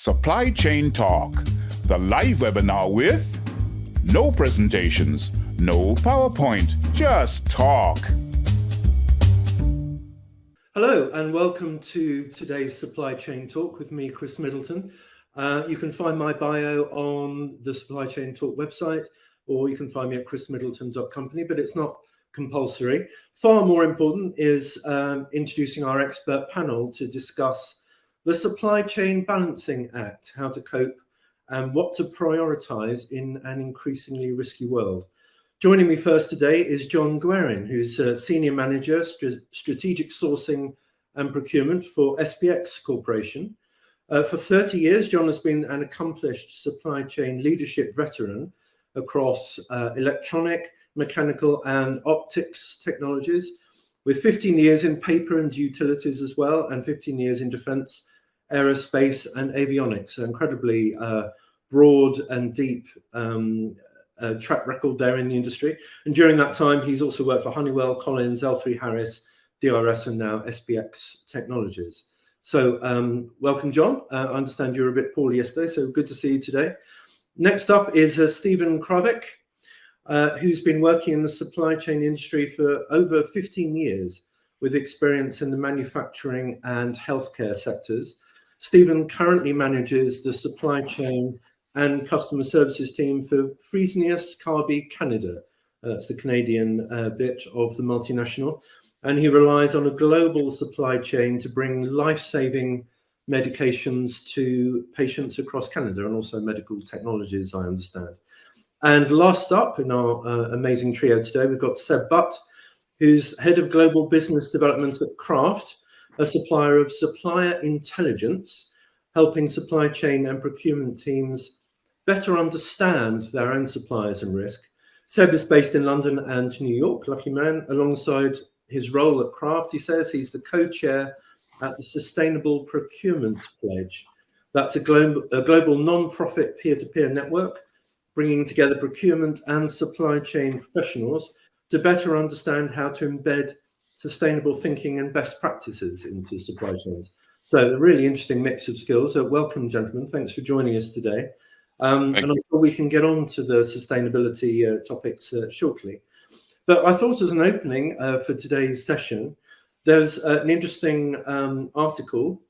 Supply Chain Talk, the live webinar with no presentations, no PowerPoint, just talk. Hello and welcome to today's Supply Chain Talk with me, Chris Middleton. You can find my bio on the Supply Chain Talk website, or you can find me at chrismiddleton.company, but it's not compulsory. Far more important is introducing our expert panel to discuss the Supply Chain Balancing Act, how to cope and what to prioritize in an increasingly risky world. Joining me first today is John Guerin, who's Senior Manager, Strategic Sourcing and Procurement for SPX Corporation. For 30 years, John has been an accomplished supply chain leadership veteran across electronic, mechanical, and optics technologies, with 15 years in paper and utilities as well, and 15 years in defense, aerospace, and avionics. So incredibly broad and deep track record there in the industry. And during that time, he's also worked for Honeywell, Collins, L3Harris, DRS, and now SPX Technologies. So welcome, John. I understand you were a bit poorly yesterday, so good to see you today. Next up is Stephen Kravik, who's been working in the supply chain industry for over 15 years with experience in the manufacturing and healthcare sectors. Stephen currently manages the supply chain and customer services team for Fresenius Kabi Canada. That's the Canadian bit of the multinational. And he relies on a global supply chain to bring life-saving medications to patients across Canada, and also medical technologies, I understand. And last up in our amazing trio today, we've got Seb Butt, who's Head of Global Business Development at Kraft, a supplier of supplier intelligence, helping supply chain and procurement teams better understand their own suppliers and risk. Seb is based in London and New York, lucky man. Alongside his role at Kraft, he says he's the co-chair at the Sustainable Procurement Pledge. That's a global non-profit peer-to-peer network bringing together procurement and supply chain professionals to better understand how to embed sustainable thinking and best practices into supply chains. So a really interesting mix of skills. So welcome, gentlemen. Thanks for joining us today. And I'm sure we can get on to the sustainability topics shortly. But I thought as an opening for today's session, there's an interesting article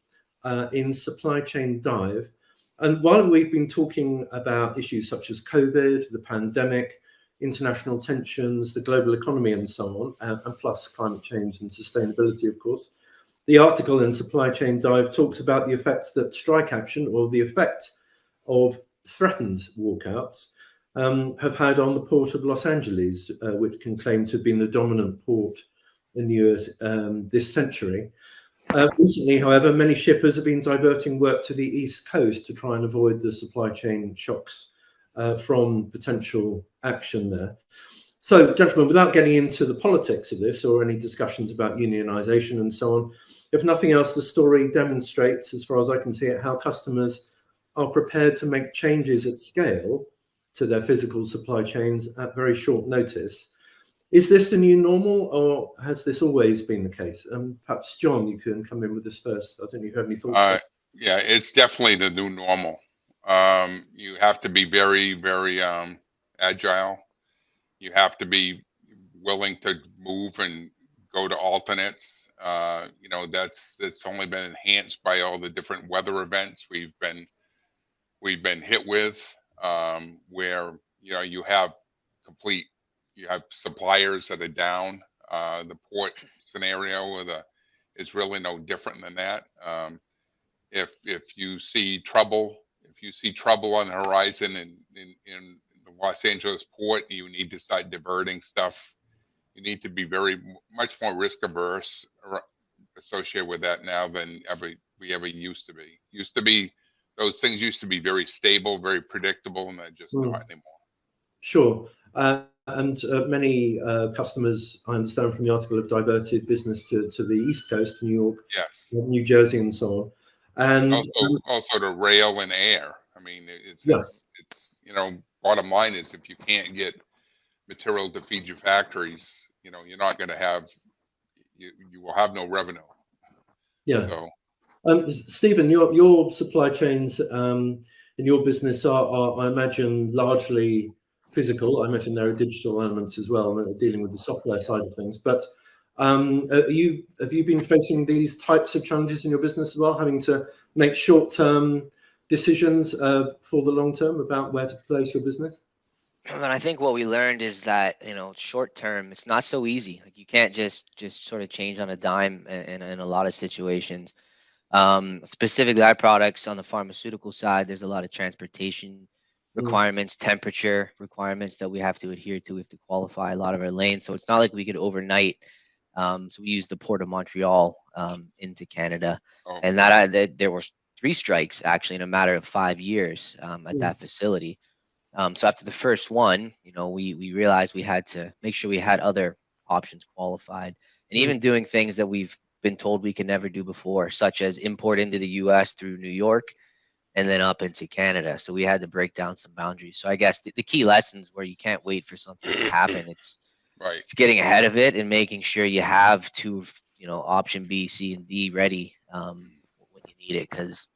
in Supply Chain Dive. And while we've been talking about issues such as COVID, the pandemic, international tensions, the global economy, and so on, and plus climate change and sustainability, of course, the article in Supply Chain Dive talks about the effects that strike action, or the effect of threatened walkouts, have had on the port of Los Angeles, which can claim to have been the dominant port in the US this century. Recently, however, many shippers have been diverting work to the East Coast to try and avoid the supply chain shocks from potential action there. So, gentlemen, without getting into the politics of this or any discussions about unionization and so on, if nothing else, the story demonstrates, as far as I can see it, how customers are prepared to make changes at scale to their physical supply chains at very short notice. Is this the new normal, or has this always been the case? Perhaps, John, you can come in with this first. I don't know if you have any thoughts. Yeah, it's definitely the new normal. You have to be very, very agile. You have to be willing to move and go to alternates. That's only been enhanced by all the different weather events we've been hit with, where you have suppliers that are down. The port scenario is really no different than that. If you see trouble on the horizon in the Los Angeles port, you need to start diverting stuff. You need to be much more risk averse associated with that now than we ever used to be. Those things used to be very stable, very predictable, and they're just not anymore. Sure. And many customers, I understand from the article, have diverted business to the East Coast, to New York, yes, New Jersey, and so on. And also to rail and air. I mean, it's bottom line is, if you can't get material to feed your factories, you're not going to have, you will have no revenue. Yeah. So Stephen, your supply chains in your business are, I imagine, largely physical. I imagine there are digital elements as well, dealing with the software side of things. But have you been facing these types of challenges in your business as well, having to make short-term decisions for the long term about where to place your business? And I think what we learned is that, short term, it's not so easy. Like you can't just sort of change on a dime in a lot of situations. Specifically, our products on the pharmaceutical side, there's a lot of transportation requirements, temperature requirements that we have to adhere to. We have to qualify a lot of our lanes. So it's not like we could overnight. So we use the Port of Montreal into Canada, and that there were 3 strikes actually in a matter of 5 years at that facility. So after the first one, we realized we had to make sure we had other options qualified, and even doing things that we've been told we could never do before, such as import into the US through New York and then up into Canada. So we had to break down some boundaries. So I guess the key lessons where you can't wait for something to happen. It's getting ahead of it and making sure you have 2, option B, C, and D ready when you need it. Because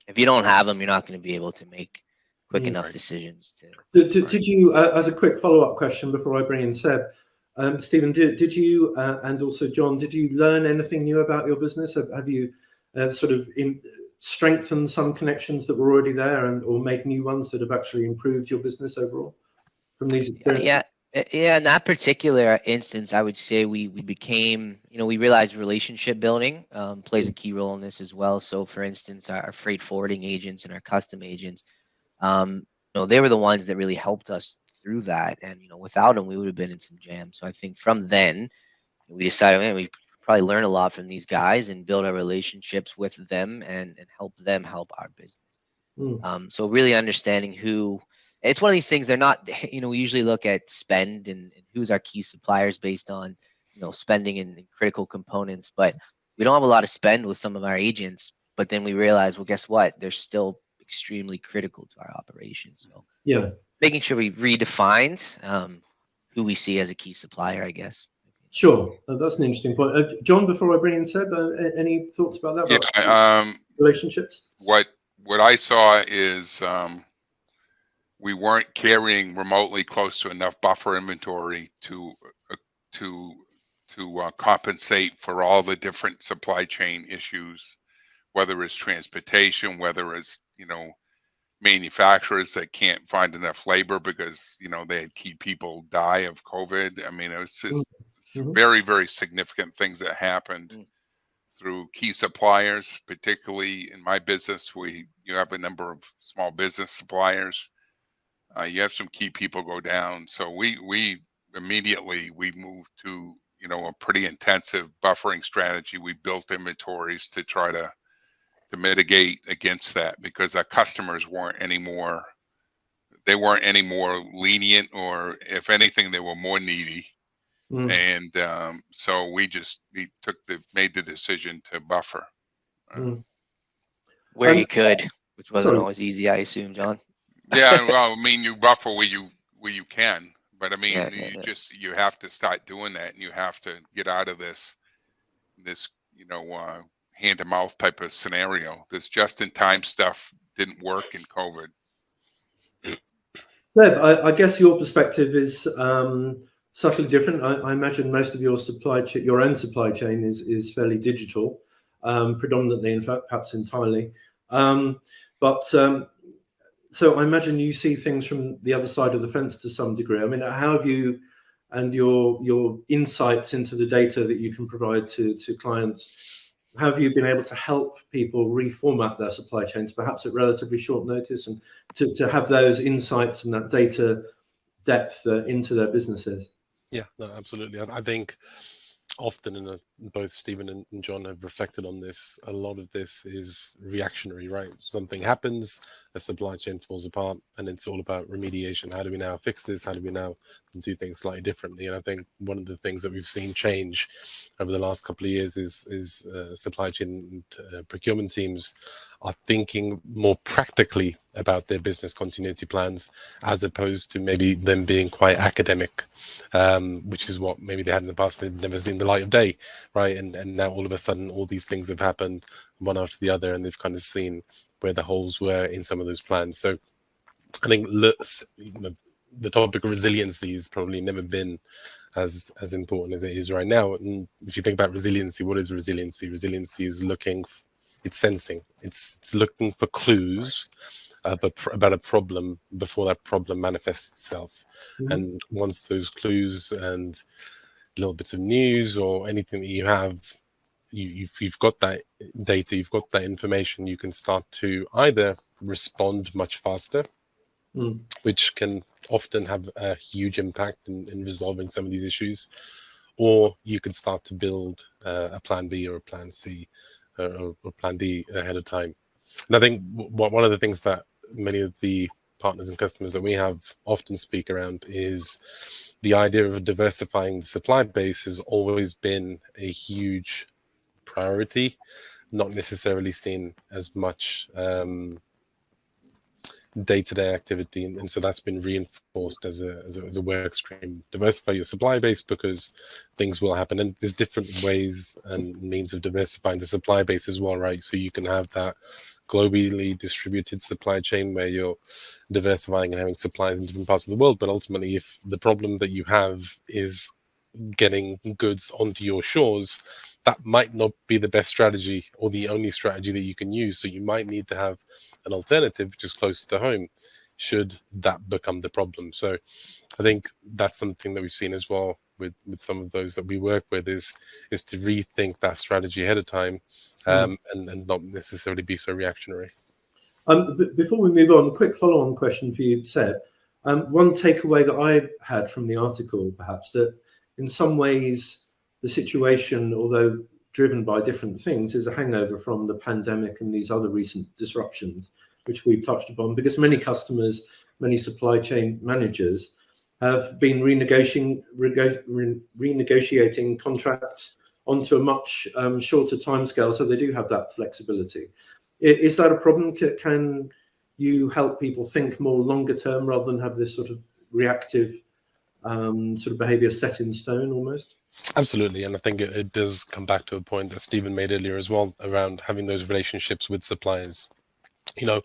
if you don't have them, you're not going to be able to make quick enough decisions to. Did you, as a quick follow-up question before I bring in Seb, Stephen, did you and also John, did you learn anything new about your business? Have you sort of strengthened some connections that were already there, or made new ones that have actually improved your business overall from these experiences? Yeah, in that particular instance, I would say we became, we realized relationship building plays a key role in this as well. So for instance, our freight forwarding agents and our custom agents, they were the ones that really helped us through that. And, without them, we would have been in some jam. So I think from then we decided, man, we probably learn a lot from these guys and build our relationships with them and help them help our business. So really understanding it's one of these things, they're not, we usually look at spend and who's our key suppliers based on, spending in critical components, but we don't have a lot of spend with some of our agents, but then we realize, well, guess what? They're still extremely critical to our operations. So making sure we redefined who we see as a key supplier, I guess. Sure, that's an interesting point. John, before I bring in Seb, any thoughts about that? About relationships? What I saw is we weren't carrying remotely close to enough buffer inventory to compensate for all the different supply chain issues, whether it's transportation, whether it's manufacturers that can't find enough labor because they had key people die of COVID. I mean, it was just very, very significant things that happened through key suppliers, particularly in my business. You have a number of small business suppliers. You have some key people go down. So we immediately moved to a pretty intensive buffering strategy. We built inventories to try to mitigate against that, because our customers weren't any more lenient, or if anything, they were more needy. And so we made the decision to buffer where you could, which wasn't always easy, I assume, John. Yeah, well, I mean, you buffer where you can, but I mean, you have to start doing that, and you have to get out of this hand-to-mouth type of scenario. This just-in-time stuff didn't work in COVID. Seb, I guess your perspective is subtly different. I imagine most of your own supply chain is fairly digital, predominantly, in fact, perhaps entirely. So I imagine you see things from the other side of the fence to some degree. I mean, how have you and your insights into the data that you can provide to clients, how have you been able to help people reformat their supply chains, perhaps at relatively short notice, and to have those insights and that data depth into their businesses? Yeah, no, absolutely. I think often, both Stephen and John have reflected on this, a lot of this is reactionary, right? Something happens, a supply chain falls apart, and it's all about remediation. How do we now fix this? How do we now do things slightly differently? And I think one of the things that we've seen change over the last couple of years is supply chain and procurement teams are thinking more practically about their business continuity plans, as opposed to maybe them being quite academic, which is what maybe they had in the past. They'd never seen the light of day, right? And now all of a sudden, all these things have happened one after the other, and they've kind of seen where the holes were in some of those plans. So I think the topic of resiliency has probably never been as important as it is right now. And if you think about resiliency, what is resiliency? Resiliency is it's sensing, it's looking for clues about a problem before that problem manifests itself. Mhm. And once those clues and little bits of news or anything that you have, you've got that data, you've got that information, you can start to either respond much faster, which can often have a huge impact in resolving some of these issues, or you can start to build a plan B or a plan C or plan D ahead of time. And I think one of the things that many of the partners and customers that we have often speak around is the idea of diversifying the supply base has always been a huge priority, not necessarily seen as much day-to-day activity, and so that's been reinforced as a work stream. Diversify your supply base because things will happen, and there's different ways and means of diversifying the supply base as well, right? So you can have that globally distributed supply chain where you're diversifying and having supplies in different parts of the world, but ultimately if the problem that you have is getting goods onto your shores, that might not be the best strategy or the only strategy that you can use. So you might need to have an alternative just close to home should that become the problem. So I think that's something that we've seen as well with some of those that we work with is to rethink that strategy ahead of time, and not necessarily be so reactionary. Before we move on, a quick follow-on question for you, Seb. One takeaway that I had from the article, perhaps, that in some ways the situation, although driven by different things, is a hangover from the pandemic and these other recent disruptions, which we've touched upon, because many customers, many supply chain managers have been renegotiating contracts onto a much shorter timescale, so they do have that flexibility. Is that a problem? Can you help people think more longer term rather than have this sort of reactive sort of behavior set in stone almost? Absolutely, and I think it does come back to a point that Stephen made earlier as well around having those relationships with suppliers. You know,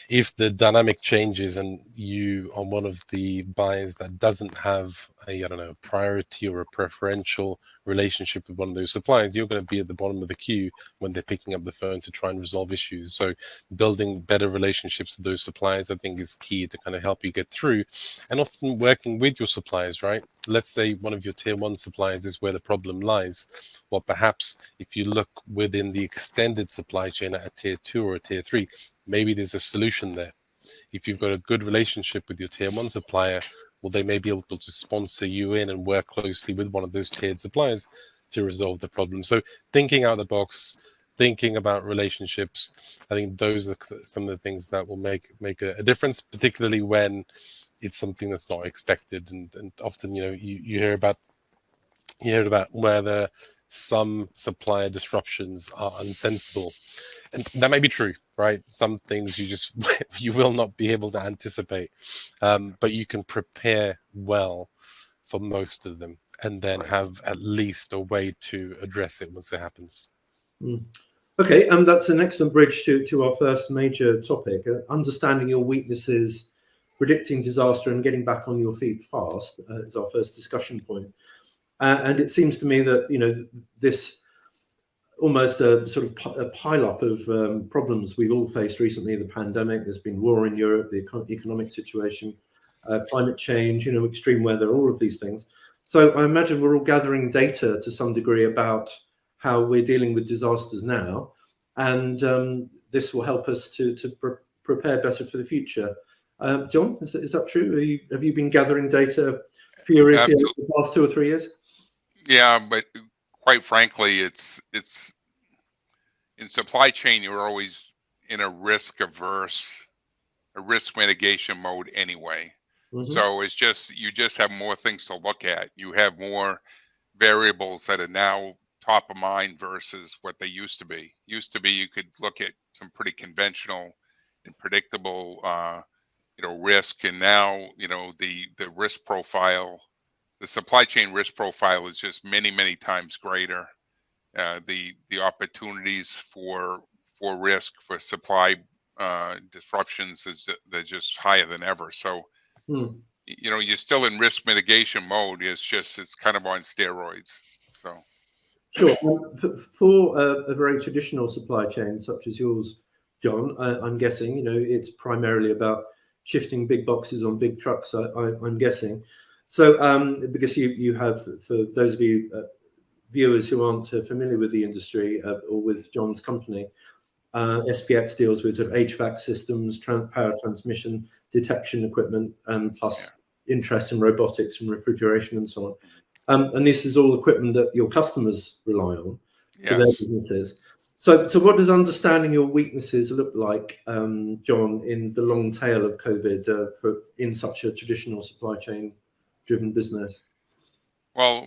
if the dynamic changes and you are one of the buyers that doesn't have a, I don't know, priority or a preferential relationship with one of those suppliers, you're going to be at the bottom of the queue when they're picking up the phone to try and resolve issues. So building better relationships with those suppliers, I think, is key to kind of help you get through, and often working with your suppliers, right? Let's say one of your tier one suppliers is where the problem lies. Well, perhaps if you look within the extended supply chain at a tier 2 or a tier 3, maybe there's a solution there. If you've got a good relationship with your tier 1 supplier, well, they may be able to sponsor you in and work closely with one of those tiered suppliers to resolve the problem. So thinking out of the box, thinking about relationships, I think those are some of the things that will make a difference, particularly when it's something that's not expected. And often, you know, you hear about whether some supplier disruptions are unsensible, and that may be true, right? Some things you will not be able to anticipate, but you can prepare well for most of them, and then have at least a way to address it once it happens. Okay, that's an excellent bridge to our first major topic: understanding your weaknesses, predicting disaster, and getting back on your feet fast is our first discussion point. And it seems to me that, you know, this almost a sort of a pile-up of problems we've all faced recently: the pandemic, there's been war in Europe, the economic situation, climate change, you know, extreme weather, all of these things. So I imagine we're all gathering data to some degree about how we're dealing with disasters now, and this will help us to prepare better for the future. John, is that true? Have you been gathering data furiously over the past 2 or 3 years? Yeah, but quite frankly, it's in supply chain, you're always in a risk mitigation mode anyway. So it's just, you just have more things to look at. You have more variables that are now top of mind versus what they used to be. Used to be you could look at some pretty conventional and predictable risk, and now the risk profile, the supply chain risk profile is just many times greater. The opportunities for risk, for supply disruptions, they're just higher than ever. So you're still in risk mitigation mode. It's kind of on steroids. So Sure. For a very traditional supply chain such as yours, John, I'm guessing it's primarily about shifting big boxes on big trucks. I'm guessing. So because you have, for those of you viewers who aren't familiar with the industry or with John's company, SPX deals with sort of HVAC systems, power transmission, detection equipment, and plus interest in robotics and refrigeration and so on. And this is all equipment that your customers rely on for their businesses. So what does understanding your weaknesses look like, John, in the long tail of COVID in such a traditional supply chain driven business? Well,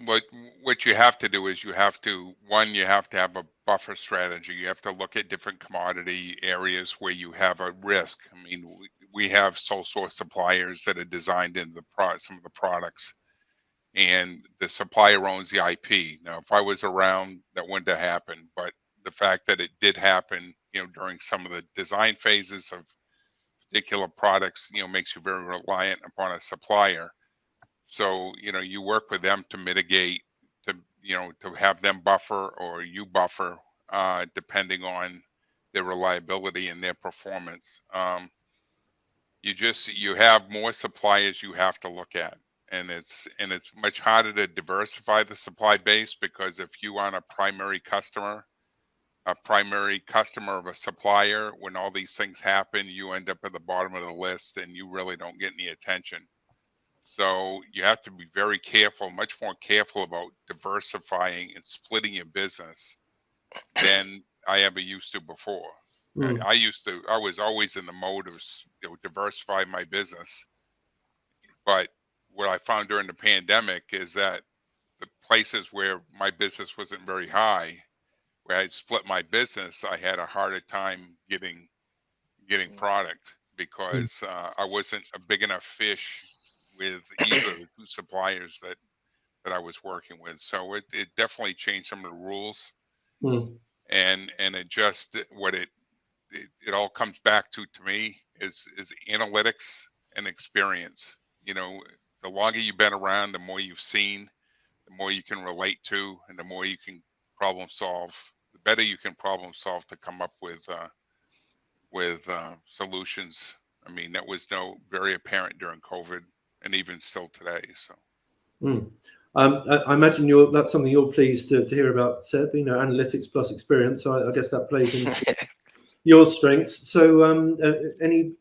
what you have to do is you have to have a buffer strategy. You have to look at different commodity areas where you have a risk. I mean, we have sole source suppliers that are designed into some of the products, and the supplier owns the IP. Now, if I was around, that wouldn't have happened. But the fact that it did happen, during some of the design phases of particular products, makes you very reliant upon a supplier. So, you work with them to mitigate, to have them buffer or you buffer, depending on their reliability and their performance. You have more suppliers you have to look at, and it's much harder to diversify the supply base, because if you aren't a primary customer of a supplier, when all these things happen, you end up at the bottom of the list and you really don't get any attention. So you have to be very careful, much more careful about diversifying and splitting your business than I ever used to before. I was always in the mode of diversify my business. But what I found during the pandemic is that the places where my business wasn't very high, where I split my business, I had a harder time getting product, because I wasn't a big enough fish with either of the two suppliers that I was working with. So it definitely changed some of the rules, and it just what it all comes back to me is analytics and experience. The longer you've been around, the more you've seen, the more you can relate to, and the more you can problem solve. The better you can problem solve to come up with solutions. I mean, that was very apparent during COVID, and even still today. So, I imagine that's something you're pleased to hear about, Seb. Analytics plus experience. So I guess that plays into your strengths. So, any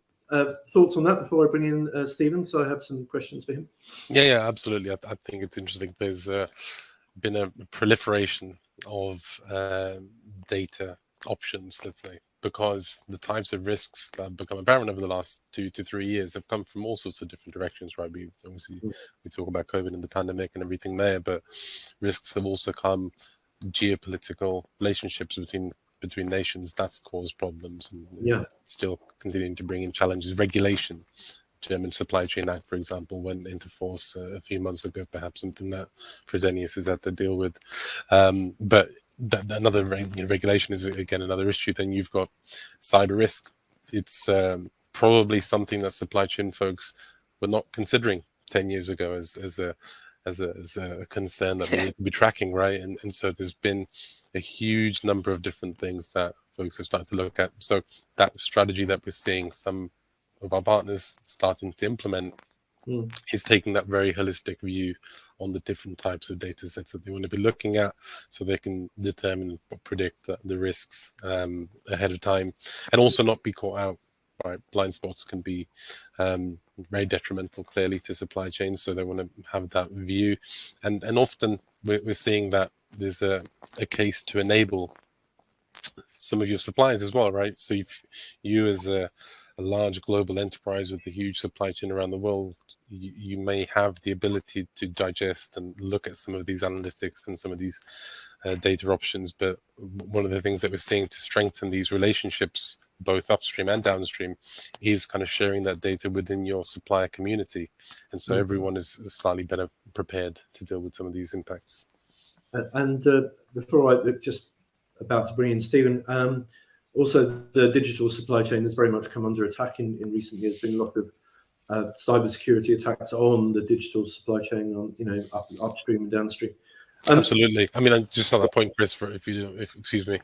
thoughts on that before I bring in Stephen? So I have some questions for him. Yeah, absolutely. I think it's interesting. There's been a proliferation of data options, let's say, because the types of risks that have become apparent over the last 2 to 3 years have come from all sorts of different directions, right? We talk about COVID and the pandemic and everything there, but risks have also come geopolitical relationships between nations. That's caused problems and is still continuing to bring in challenges. Regulation, German Supply Chain Act, for example, went into force a few months ago, perhaps something that Fresenius has had to deal with. But another regulation is, again, another issue. Then you've got cyber risk. It's probably something that supply chain folks were not considering 10 years ago as a concern that we need to be tracking, right? And so there's been a huge number of different things that folks have started to look at. So that strategy that we're seeing some of our partners starting to implement is taking that very holistic view on the different types of data sets that they want to be looking at, so they can determine or predict the risks ahead of time, and also not be caught out. Right, blind spots can be very detrimental, clearly, to supply chains. So they want to have that view, and often we're seeing that there's a case to enable some of your suppliers as well, right? So if you, as a large global enterprise with a huge supply chain around the world, you may have the ability to digest and look at some of these analytics and some of these data options. But one of the things that we're seeing to strengthen these relationships, both upstream and downstream, is kind of sharing that data within your supplier community. And so everyone is slightly better prepared to deal with some of these impacts. And before I just about to bring in Stephen, also the digital supply chain has very much come under attack in recent years. There's been a lot of cybersecurity attacks on the digital supply chain, on upstream and downstream. Absolutely. I mean, just on that point, Chris, excuse me,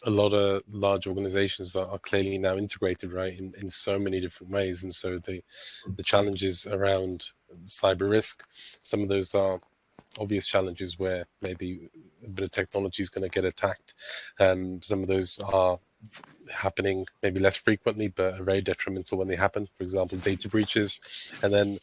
a lot of large organizations are clearly now integrated, right, in so many different ways. And so the challenges around cyber risk, some of those are obvious challenges where maybe a bit of technology is going to get attacked. Some of those are happening maybe less frequently, but are very detrimental when they happen. For example, data breaches. And then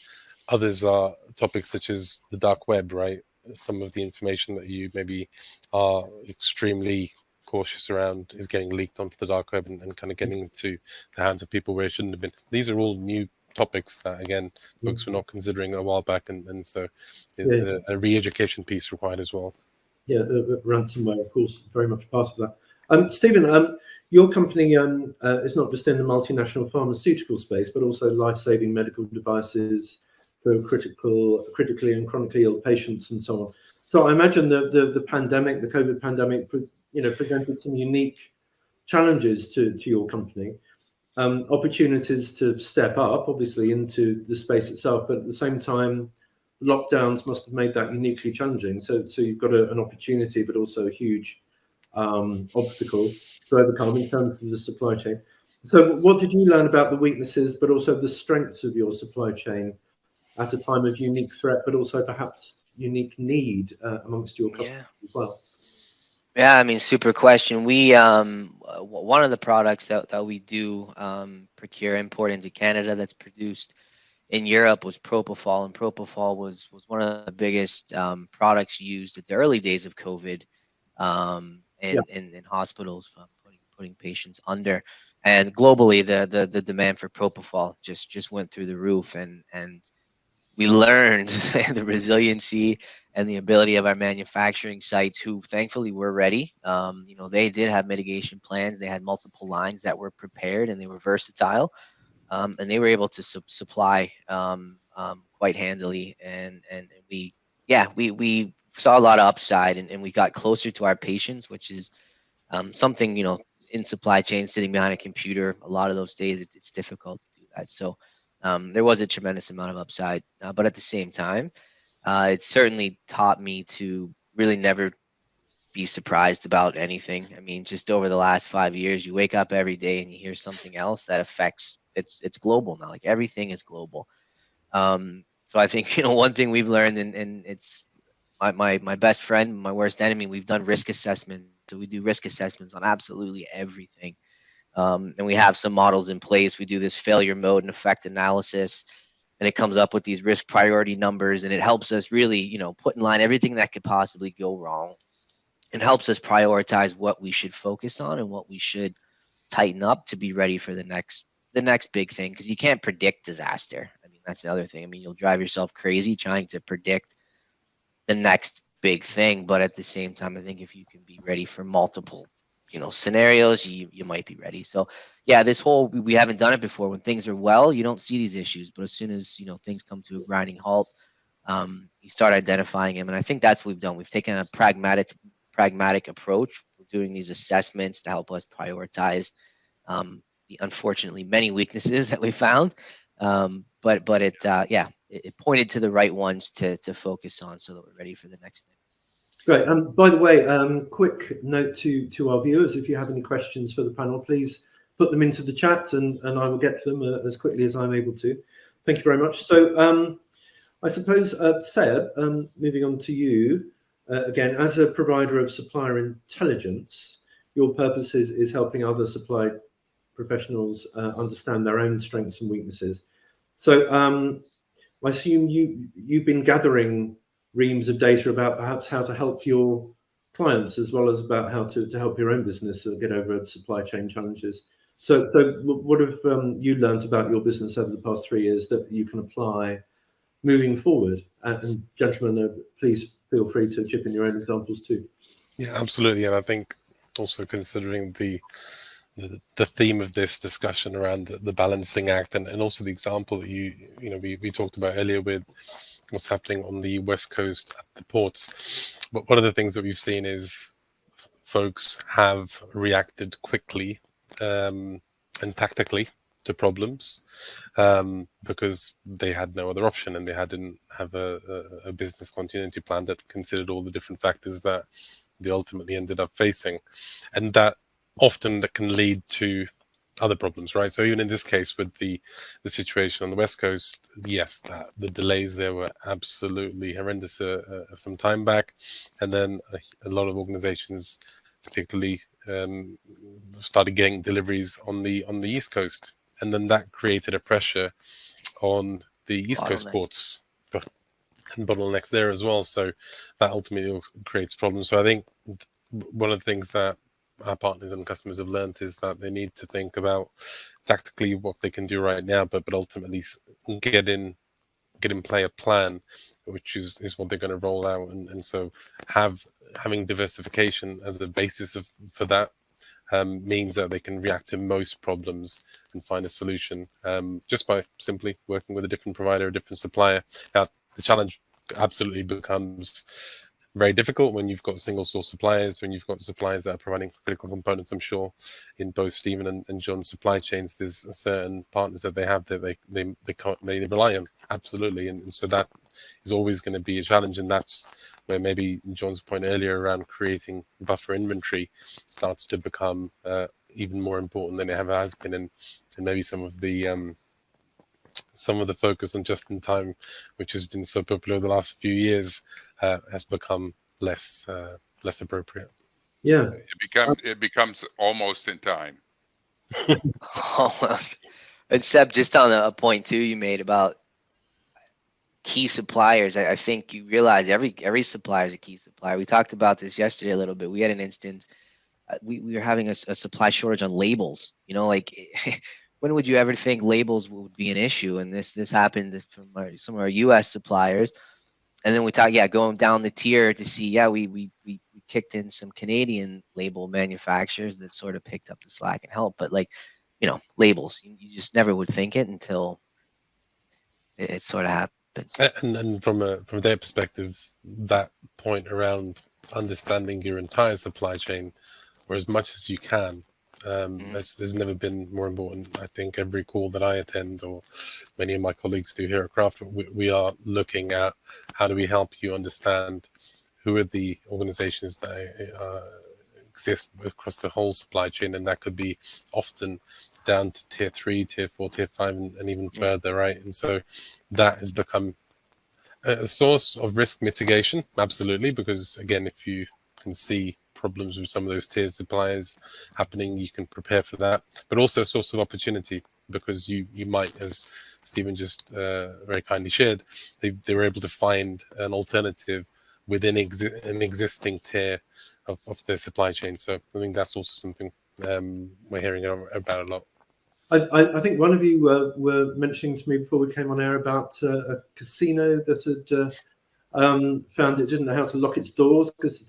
others are topics such as the dark web, right? Some of the information that you maybe are extremely cautious around is getting leaked onto the dark web and kind of getting into the hands of people where it shouldn't have been. These are all new topics that, again, folks were not considering a while back, and so there's a re-education piece required as well. Yeah, ransomware, of course, very much part of that. Stephen, your company is not just in the multinational pharmaceutical space, but also life-saving medical devices for critically and chronically ill patients and so on. So I imagine the pandemic, the COVID pandemic, presented some unique challenges to your company. Opportunities to step up, obviously, into the space itself, but at the same time, lockdowns must have made that uniquely challenging. So you've got an opportunity, but also a huge obstacle to overcome in terms of the supply chain. So what did you learn about the weaknesses, but also the strengths of your supply chain at a time of unique threat, but also perhaps unique need amongst your customers as well? Yeah, I mean, super question. We one of the products that we do procure, import into Canada that's produced in Europe was propofol, and propofol was one of the biggest products used at the early days of COVID in hospitals, putting patients under. And globally, the demand for propofol just went through the roof, and we learned the resiliency and the ability of our manufacturing sites, who thankfully were ready. They did have mitigation plans. They had multiple lines that were prepared, and they were versatile, and they were able to supply quite handily. And we saw a lot of upside, and we got closer to our patients, which is something, in supply chain, sitting behind a computer, a lot of those days it's difficult to do that. So there was a tremendous amount of upside, but at the same time, it certainly taught me to really never be surprised about anything. I mean, just over the last 5 years, you wake up every day and you hear something else that affects. It's global now. Like, everything is global. So I think one thing we've learned, and it's my best friend, my worst enemy. We've done risk assessment. So we do risk assessments on absolutely everything. And we have some models in place. We do this failure mode and effect analysis, and it comes up with these risk priority numbers, and it helps us really, put in line everything that could possibly go wrong, and helps us prioritize what we should focus on and what we should tighten up to be ready for the next big thing, because you can't predict disaster. I mean, that's the other thing. I mean, you'll drive yourself crazy trying to predict the next big thing, but at the same time, I think if you can be ready for multiple scenarios, you might be ready. So yeah, this whole, we haven't done it before. When things are well, you don't see these issues, but as soon as things come to a grinding halt, you start identifying them. And I think that's what we've done. We've taken a pragmatic approach. We're doing these assessments to help us prioritize the unfortunately many weaknesses that we found, but it pointed to the right ones to focus on, so that we're ready for the next thing. Great. By the way, quick note to our viewers: if you have any questions for the panel, please put them into the chat, and I will get to them as quickly as I'm able to. Thank you very much. So I suppose, Seb, moving on to you, again, as a provider of supplier intelligence, your purpose is helping other supply professionals understand their own strengths and weaknesses. So I assume you've been gathering reams of data about perhaps how to help your clients, as well as about how to help your own business get over supply chain challenges. So what have you learned about your business over the past 3 years that you can apply moving forward? And gentlemen, please feel free to chip in your own examples too. Yeah, absolutely. And I think also considering the theme of this discussion around the balancing act, and also the example that we talked about earlier with what's happening on the West Coast at the ports. But one of the things that we've seen is folks have reacted quickly and tactically to problems because they had no other option, and they didn't have a business continuity plan that considered all the different factors that they ultimately ended up facing, and that often that can lead to other problems, right? So even in this case with the situation on the West Coast, yes, the delays there were absolutely horrendous some time back, and then a lot of organizations particularly started getting deliveries on the East Coast, and then that created a pressure on the East Coast ports and bottlenecks there as well. So that ultimately creates problems. So I think one of the things that our partners and customers have learned is that they need to think about tactically what they can do right now, but ultimately get in play a plan, which is what they're going to roll out, and so having diversification as a basis for that means that they can react to most problems and find a solution just by simply working with a different provider, a different supplier. Now, the challenge absolutely becomes very difficult when you've got single source suppliers, when you've got suppliers that are providing critical components. I'm sure in both Stephen and John's supply chains, there's certain partners that they have that they rely on, absolutely, and so that is always going to be a challenge. And that's where maybe John's point earlier around creating buffer inventory starts to become even more important than it ever has been, and maybe some of the focus on just in time, which has been so popular the last few years, has become less appropriate. Yeah, it becomes almost in time. Almost. And Seb, just on a point too you made about key suppliers, I think you realize every supplier is a key supplier. We talked about this yesterday a little bit. We had an instance. We were having a supply shortage on labels. Like when would you ever think labels would be an issue? And this happened from some of our U.S. suppliers. And then we talk, going down the tier to see, we kicked in some Canadian label manufacturers that sort of picked up the slack and helped. But labels, you just never would think it until it sort of happens. And from their perspective, that point around understanding your entire supply chain, or as much as you can, there's never been more important. I think every call that I attend, or many of my colleagues do here at Craft, we are looking at how do we help you understand who are the organizations that exist across the whole supply chain, and that could be often down to tier 3, tier 4, tier 5, and even further, right? And so that has become a source of risk mitigation, absolutely, because again, if you can see problems with some of those tier suppliers happening, you can prepare for that, but also a source of opportunity, because you might, as Stephen just very kindly shared, they were able to find an alternative within an existing tier of their supply chain. So I think that's also something we're hearing about a lot. I think one of you were mentioning to me before we came on air about a casino that had found it didn't know how to lock its doors because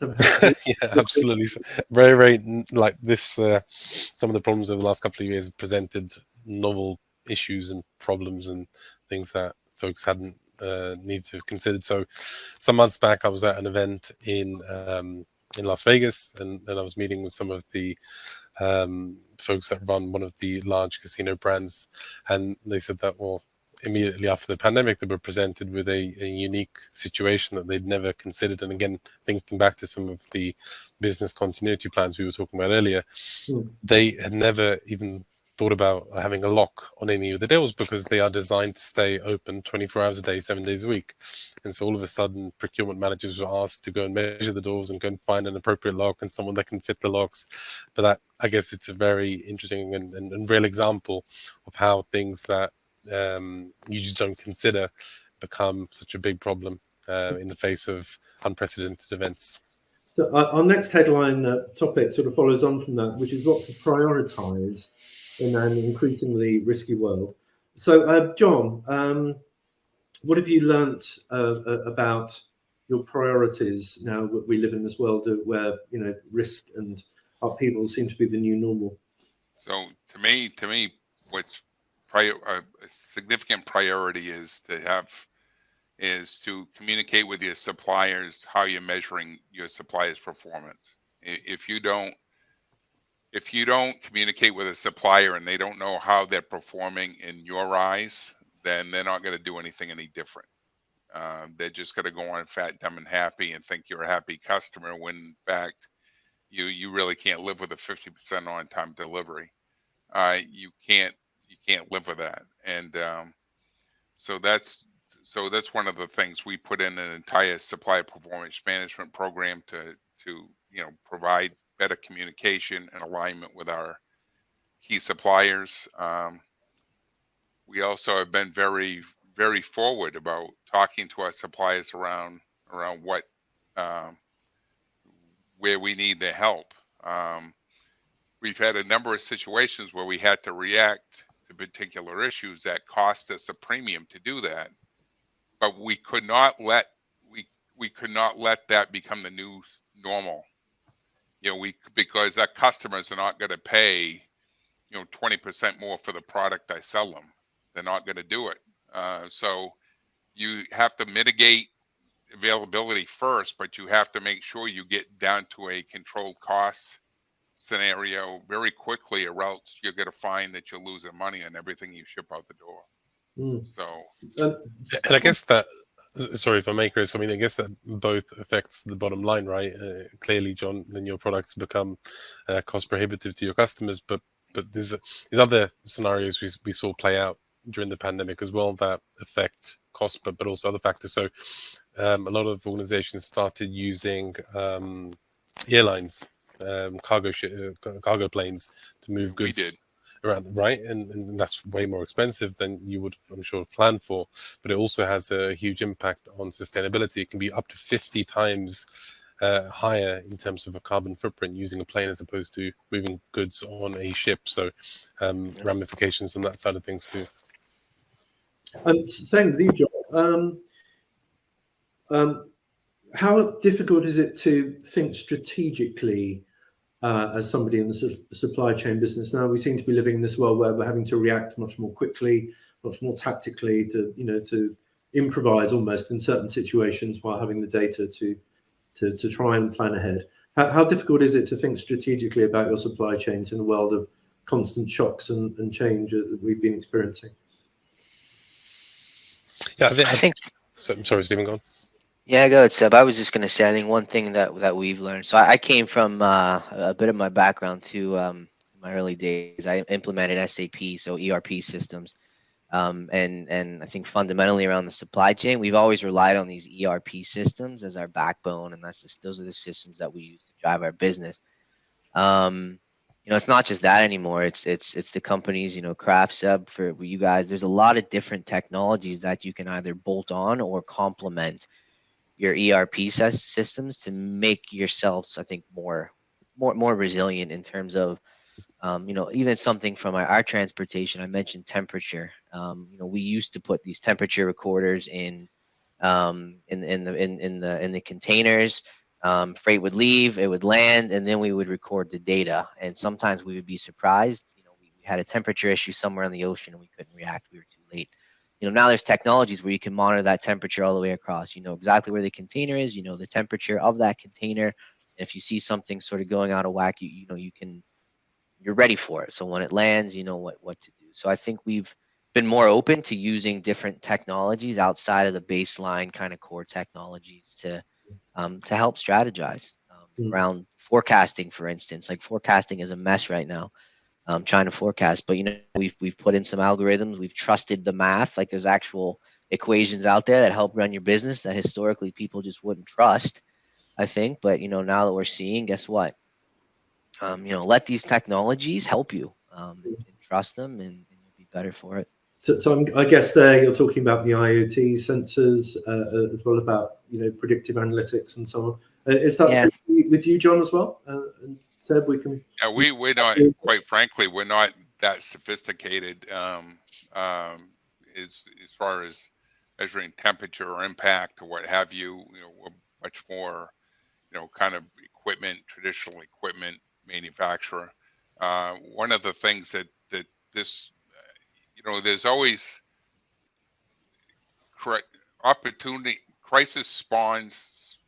yeah, absolutely. So very, very like this. Some of the problems over the last couple of years have presented novel issues and problems and things that folks hadn't needed to have considered. So some months back, I was at an event in Las Vegas, and I was meeting with some of the folks that run one of the large casino brands, and they said that, well, immediately after the pandemic, they were presented with a unique situation that they'd never considered. And again, thinking back to some of the business continuity plans we were talking about earlier, they had never even thought about having a lock on any of the doors, because they are designed to stay open 24 hours a day, 7 days a week. And so all of a sudden, procurement managers were asked to go and measure the doors and go and find an appropriate lock and someone that can fit the locks. But that, I guess it's a very interesting and real example of how things that you just don't consider become such a big problem in the face of unprecedented events. So our next headline topic sort of follows on from that, which is what to prioritize in an increasingly risky world. So, John, what have you learnt about your priorities now that we live in this world where risk and upheaval seem to be the new normal? So to me, what's a significant priority is to communicate with your suppliers how you're measuring your suppliers' performance. If you don't communicate with a supplier and they don't know how they're performing in your eyes, then they're not going to do anything any different. They're just going to go on fat, dumb, and happy and think you're a happy customer when in fact you really can't live with a 50% on-time delivery. You can't live with that, and so that's one of the things we put in an entire supply performance management program to provide better communication and alignment with our key suppliers. We also have been very, very forward about talking to our suppliers around what where we need their help. We've had a number of situations where we had to react to particular issues that cost us a premium to do that, but we could not let that become the new normal. Because our customers are not going to pay 20% more for the product I sell them. They're not going to do it. So you have to mitigate availability first, but you have to make sure you get down to a controlled cost scenario very quickly, or else you're going to find that you're losing money on everything you ship out the door. So, and I guess that, sorry if I may, Chris, I mean, I guess that both affects the bottom line, right? Clearly, John, then your products become cost prohibitive to your customers, but there's other scenarios we saw play out during the pandemic as well that affect cost, but also other factors. So a lot of organizations started using airlines, cargo planes to move goods around, right? And that's way more expensive than you would, I'm sure, have planned for. But it also has a huge impact on sustainability. It can be up to 50 times higher in terms of a carbon footprint using a plane as opposed to moving goods on a ship. So ramifications on that side of things too. Same with you, John. How difficult is it to think strategically as somebody in the supply chain business? Now we seem to be living in this world where we're having to react much more quickly, much more tactically, to improvise almost in certain situations while having the data to try and plan ahead. How difficult is it to think strategically about your supply chains in a world of constant shocks and change that we've been experiencing? Yeah, I think. So, I'm sorry, Stephen, go on. Yeah, go ahead, Seb. I was just going to say, I think one thing that we've learned. So I came from a bit of my background to my early days. I implemented SAP, so ERP systems, and I think fundamentally around the supply chain, we've always relied on these ERP systems as our backbone, and those are the systems that we use to drive our business. It's not just that anymore. It's the companies, Craft, Sub, for you guys. There's a lot of different technologies that you can either bolt on or complement your ERP systems to make yourselves, I think, more resilient in terms of, even something from our transportation. I mentioned temperature. We used to put these temperature recorders in the containers. Freight would leave, it would land, and then we would record the data. And sometimes we would be surprised. We had a temperature issue somewhere in the ocean and we couldn't react. We were too late. Now there's technologies where you can monitor that temperature all the way across. You know exactly where the container is. You know the temperature of that container. And if you see something sort of going out of whack, you're ready for it. So when it lands, you know what to do. So I think we've been more open to using different technologies outside of the baseline kind of core technologies to help strategize around forecasting, for instance. Like forecasting is a mess right now. Trying to forecast, but we've put in some algorithms. We've trusted the math. Like there's actual equations out there that help run your business that historically people just wouldn't trust, I think. But now that we're seeing, guess what? Let these technologies help you and trust them, and you'll be better for it. So I guess there you're talking about the IoT sensors as well, about predictive analytics and so on. Is that with you, John, as well? And Seb, we can. Yeah, we're not. Quite frankly, we're not that sophisticated as far as measuring temperature or impact or what have you. We're much more, kind of traditional equipment manufacturer. One of the things that this, there's always opportunity. Crisis spawns.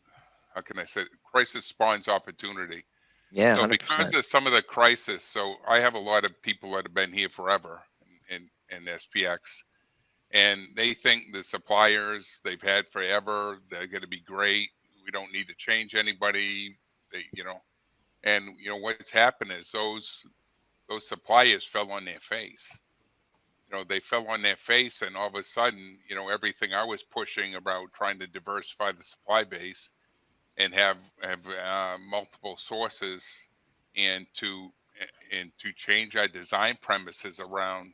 How can I say it? Crisis spawns opportunity. Yeah, So 100%. because of some of the crisis, so I have a lot of people that have been here forever in SPX, and they think the suppliers they've had forever, they're going to be great. We don't need to change anybody. And what's happened is those suppliers fell on their face. They fell on their face, and all of a sudden, everything I was pushing about trying to diversify the supply base and have multiple sources and to change our design premises around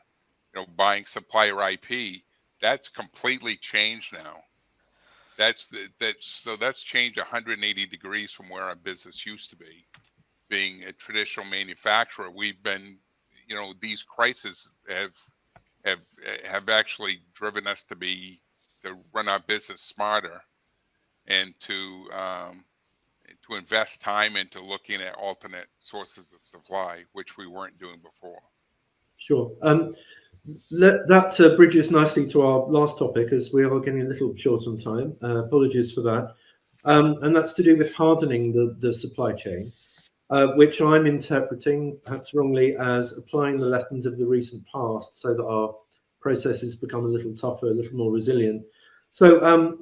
buying supplier IP, that's completely changed now. That's changed 180 degrees from where our business used to be. Being a traditional manufacturer, we've been, these crises have actually driven us to run our business smarter and to invest time into looking at alternate sources of supply, which we weren't doing before. Sure. That bridges nicely to our last topic, as we are getting a little short on time. Apologies for that. And that's to do with hardening the supply chain, which I'm interpreting, perhaps wrongly, as applying the lessons of the recent past so that our processes become a little tougher, a little more resilient. So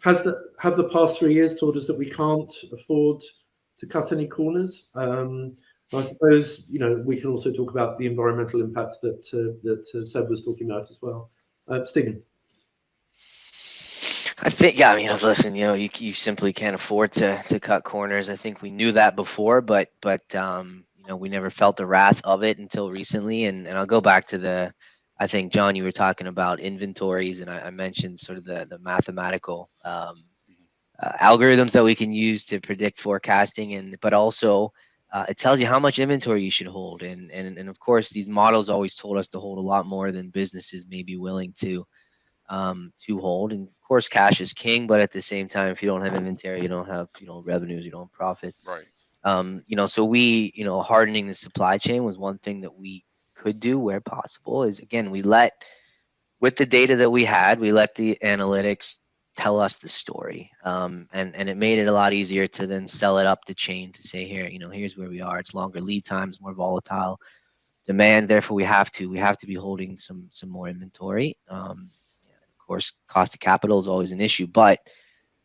have the past 3 years taught us that we can't afford to cut any corners? I suppose we can also talk about the environmental impacts that Seb was talking about as well. Stephen. I think, yeah, I mean, listen, you simply can't afford to cut corners. I think we knew that before, but we never felt the wrath of it until recently. And I'll go back to I think, John, you were talking about inventories, and I mentioned sort of the mathematical algorithms that we can use to predict forecasting, but also it tells you how much inventory you should hold. And of course, these models always told us to hold a lot more than businesses may be willing to hold. And of course, cash is king, but at the same time, if you don't have inventory, you don't have revenues, you don't have profits. Right. So we hardening the supply chain was one thing that we could do where possible. Is again, with the data that we had, we let the analytics tell us the story, and it made it a lot easier to then sell it up the chain to say, here's where we are. It's longer lead times, more volatile demand, therefore we have to be holding some more inventory. Of course, cost of capital is always an issue, but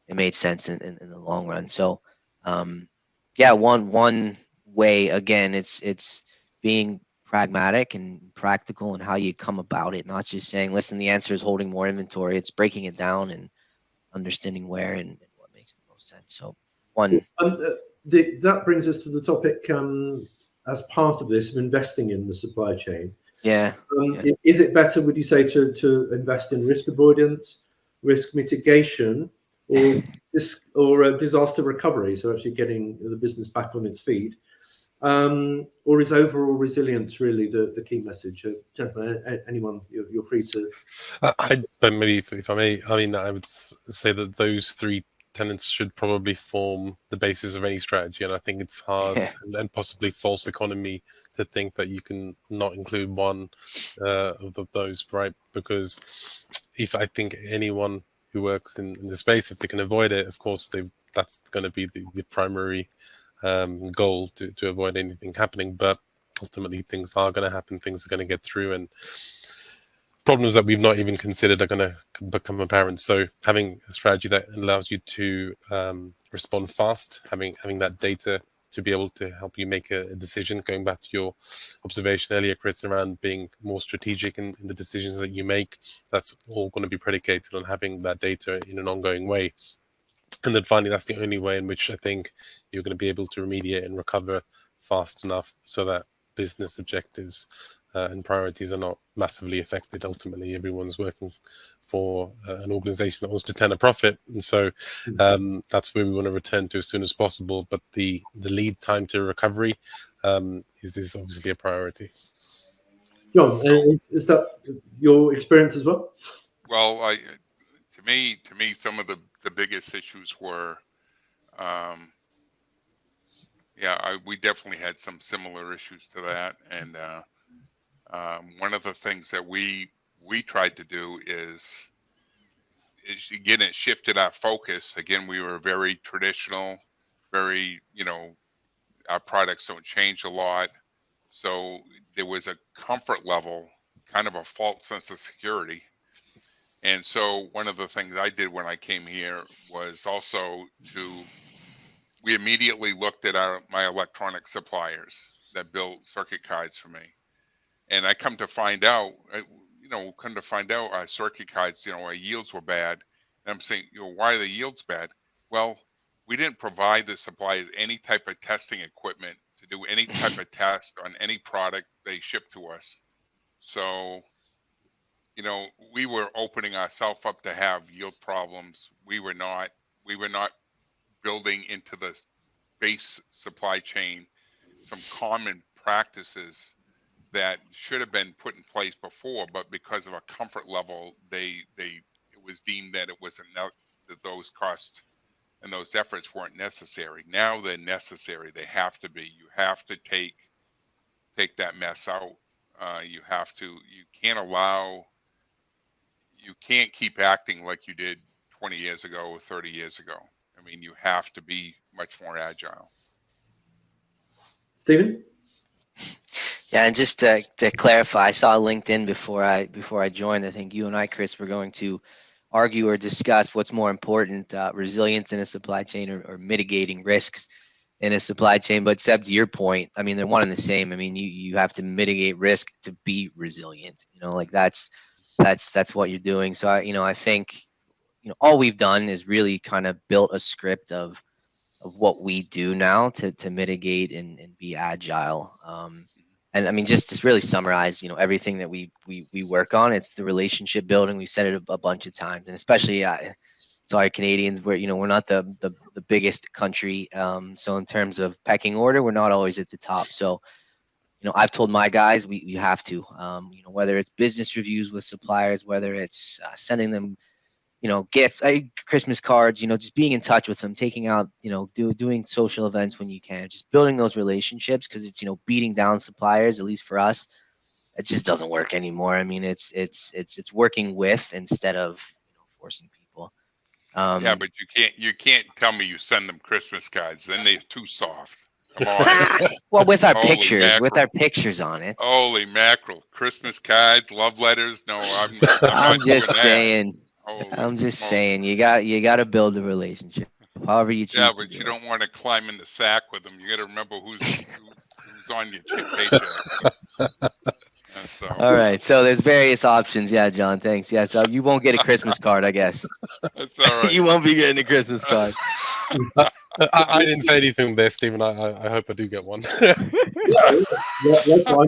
it made sense in the long run. So one way, again, it's being pragmatic and practical in how you come about it, not just saying, listen, the answer is holding more inventory. It's breaking it down and understanding where and what makes the most sense. So that brings us to the topic as part of this of investing in the supply chain. Yeah. Is it better, would you say, to invest in risk avoidance, risk mitigation, or disaster recovery, so actually getting the business back on its feet, or is overall resilience really the key message? Gentlemen, anyone, you're free to. Maybe if I may, I would say that those three tenants should probably form the basis of any strategy, and I think it's hard and possibly false economy to think that you can not include one of those, right? Because if I think anyone who works in the space, if they can avoid it, of course that's going to be the primary goal to avoid anything happening. But ultimately, things are going to happen. Things are going to get through, and problems that we've not even considered are going to become apparent. So having a strategy that allows you to respond fast, having that data to be able to help you make a decision, going back to your observation earlier, Chris, around being more strategic in the decisions that you make, that's all going to be predicated on having that data in an ongoing way. And then finally, that's the only way in which I think you're going to be able to remediate and recover fast enough so that business objectives and priorities are not massively affected. Ultimately, everyone's working for an organization that wants to turn a profit. And so that's where we want to return to as soon as possible. But the lead time to recovery is obviously a priority. John, is that your experience as well? Well, me, some of the biggest issues were, we definitely had some similar issues to that. And one of the things that we tried to do is again, it shifted our focus. Again, we were very traditional, very, our products don't change a lot. So there was a comfort level, kind of a false sense of security. And so one of the things I did when I came here was also we immediately looked at my electronic suppliers that built circuit cards for me. And I come to find out, our circuit cards, our yields were bad. And I'm saying, why are the yields bad? Well, we didn't provide the suppliers any type of testing equipment to do any type of test on any product they shipped to us. So, we were opening ourselves up to have yield problems. We were not building into the base supply chain some common practices that should have been put in place before, but because of a comfort level, it was deemed that it wasn't, that those costs and those efforts weren't necessary. Now they're necessary. They have to be. You have to take that mess out. You can't keep acting like you did 20 years ago or 30 years ago. I mean, you have to be much more agile. Stephen? Yeah, and just to clarify, I saw LinkedIn before I joined. I think you and I, Chris, were going to argue or discuss what's more important, resilience in a supply chain or mitigating risks in a supply chain. But Seb, to your point, I mean, they're one and the same. I mean, you have to mitigate risk to be resilient. Like that's what you're doing. So I think all we've done is really kind of built a script of what we do now to mitigate and be agile. And I mean, just to really summarize, everything that we work on, it's the relationship building. We've said it a bunch of times, and especially, sorry, Canadians, we're not the biggest country. So in terms of pecking order, we're not always at the top. So, I've told my guys we have to, whether it's business reviews with suppliers, whether it's sending them, gift, Christmas cards, just being in touch with them, taking out, doing social events when you can, just building those relationships, because it's, beating down suppliers, at least for us, it just doesn't work anymore. I mean, it's working with instead of, forcing people. Yeah, but you can't tell me you send them Christmas cards. Then they're too soft. Come on. Well, with our Holy pictures, mackerel. with our pictures on it. Holy mackerel! Christmas cards, love letters. No, I'm I'm not just doing saying. that. Holy I'm just smoke. saying, you got to build a relationship, however you choose Yeah, to but do you it. don't want to climb in the sack with them. You got to remember who's on your paycheck. And so, All right, so there's various options. Yeah, John, thanks. Yeah, so you won't get a Christmas card, I guess. that's all right. You won't be getting a Christmas card. I didn't say anything there, Stephen. I hope I do get one. I'm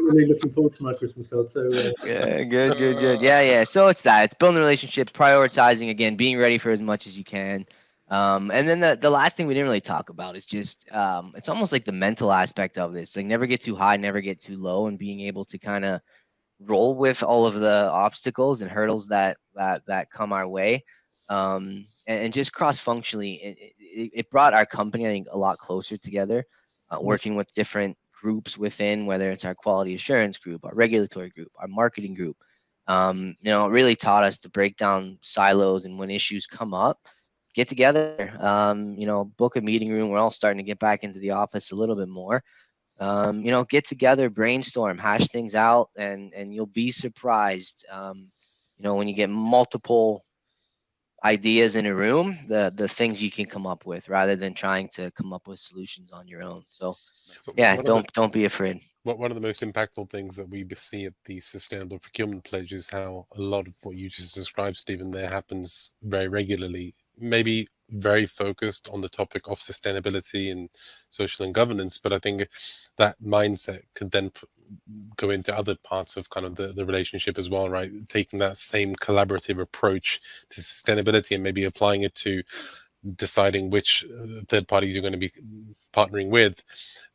really looking forward to my Christmas card. So Yeah, good. Yeah. So it's building relationships, prioritizing, again, being ready for as much as you can. And then the last thing we didn't really talk about is just it's almost like the mental aspect of this. Like never get too high, never get too low, and being able to kind of roll with all of the obstacles and hurdles that come our way. And just cross-functionally, it brought our company, I think, a lot closer together, working with different groups within, whether it's our quality assurance group, our regulatory group, our marketing group. It really taught us to break down silos, and when issues come up, get together, book a meeting room. We're all starting to get back into the office a little bit more. Get together, brainstorm, hash things out, and you'll be surprised, when you get multiple ideas in a room, the things you can come up with, rather than trying to come up with solutions on your own. So yeah, don't be afraid. One of the most impactful things that we see at the Sustainable Procurement Pledge is how a lot of what you just described, Stephen, there happens very regularly, maybe very focused on the topic of sustainability and social and governance, but I think that mindset can then go into other parts of kind of the relationship as well, right? Taking that same collaborative approach to sustainability and maybe applying it to deciding which third parties you're going to be partnering with.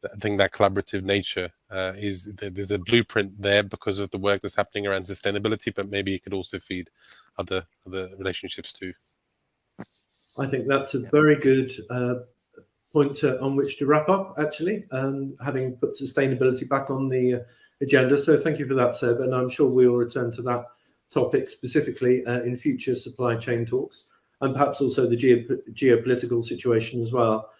I think that collaborative nature there's a blueprint there because of the work that's happening around sustainability, but maybe it could also feed other relationships too. I think that's a very good point on which to wrap up, actually, having put sustainability back on the agenda. So thank you for that, Seb, and I'm sure we'll return to that topic specifically in future supply chain talks, and perhaps also the geopolitical situation as well,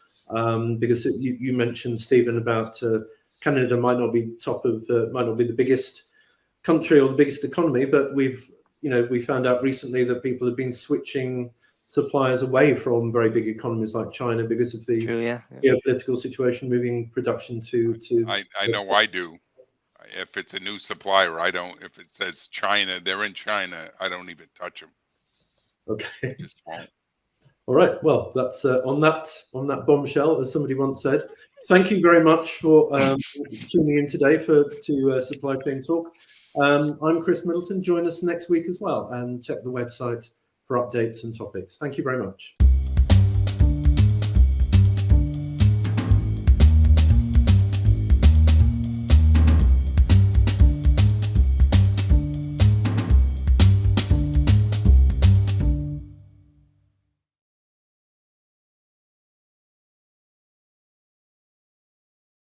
because you mentioned, Stephen, about Canada might not be might not be the biggest country or the biggest economy, but we found out recently that people have been switching suppliers away from very big economies like China because of the geopolitical situation, moving production to. I know I do. If it's a new supplier, I don't. If it says China, they're in China, I don't even touch them. Okay. Just won't. All right. Well, that's on that bombshell, as somebody once said. Thank you very much for tuning in today to Supply Chain Talk. I'm Chris Middleton. Join us next week as well, and check the website for updates and topics. Thank you very much.